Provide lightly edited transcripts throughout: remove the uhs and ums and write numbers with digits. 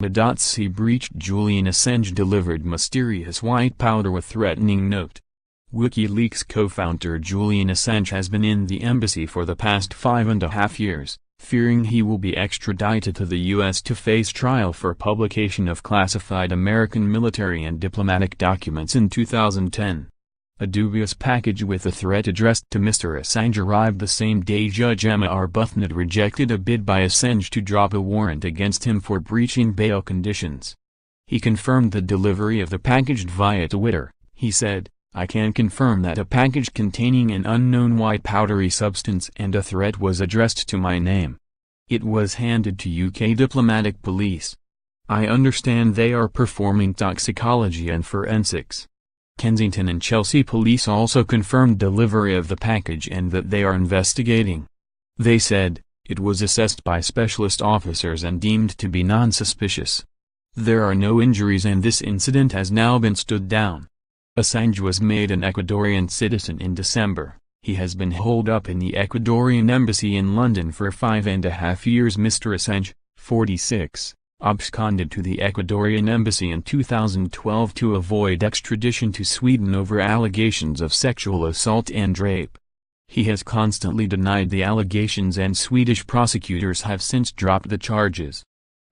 Emba.ssy breached Julian Assange delivered mysterious white powder with threatening note. WikiLeaks co-founder Julian Assange has been in the embassy for the past 5.5 years, fearing he will be extradited to the U.S. to face trial for publication of classified American military and diplomatic documents in 2010. A dubious package with a threat addressed to Mr. Assange arrived the same day Judge Emma Arbuthnot rejected a bid by Assange to drop a warrant against him for breaching bail conditions. He confirmed the delivery of the package via Twitter. He said, "I can confirm that a package containing an unknown white powdery substance and a threat was addressed to my name. It was handed to UK diplomatic police. I understand they are performing toxicology and forensics." Kensington and Chelsea police also confirmed delivery of the package and that they are investigating. They said, it was assessed by specialist officers and deemed to be non-suspicious. There are no injuries and this incident has now been stood down. Assange was made an Ecuadorian citizen in December. He has been holed up in the Ecuadorian embassy in London for 5.5 years. Mr. Assange, 46, absconded to the Ecuadorian embassy in 2012 to avoid extradition to Sweden over allegations of sexual assault and rape. He has constantly denied the allegations and Swedish prosecutors have since dropped the charges.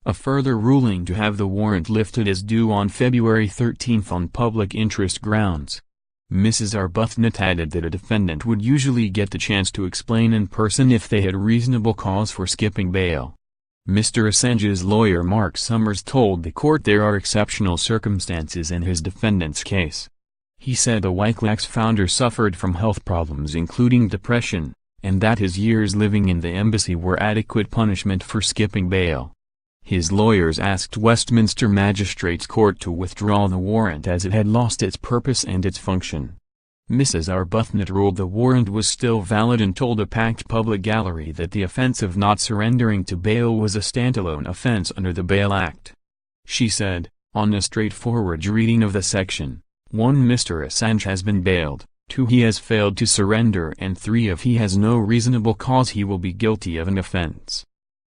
A further ruling to have the warrant lifted is due on February 13 on public interest grounds. Mrs. Arbuthnot added that a defendant would usually get the chance to explain in person if they had reasonable cause for skipping bail. Mr. Assange's lawyer Mark Summers told the court there are exceptional circumstances in his defendant's case. He said the WikiLeaks founder suffered from health problems including depression, and that his years living in the embassy were adequate punishment for skipping bail. His lawyers asked Westminster Magistrates Court to withdraw the warrant as it had lost its purpose and its function. Mrs. Arbuthnot ruled the warrant was still valid and told a packed public gallery that the offense of not surrendering to bail was a standalone offense under the Bail Act. She said, on a straightforward reading of the section, 1. Mr. Assange has been bailed, 2. He has failed to surrender and 3. If he has no reasonable cause he will be guilty of an offense.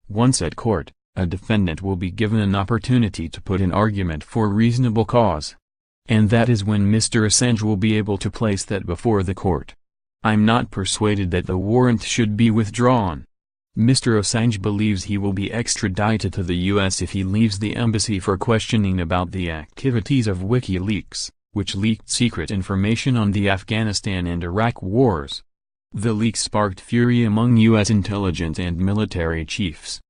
Once at court, a defendant will be given an opportunity to put an argument for reasonable cause. And that is when Mr. Assange will be able to place that before the court. I'm not persuaded that the warrant should be withdrawn. Mr. Assange believes he will be extradited to the U.S. if he leaves the embassy for questioning about the activities of WikiLeaks, which leaked secret information on the Afghanistan and Iraq wars. The leak sparked fury among U.S. intelligence and military chiefs.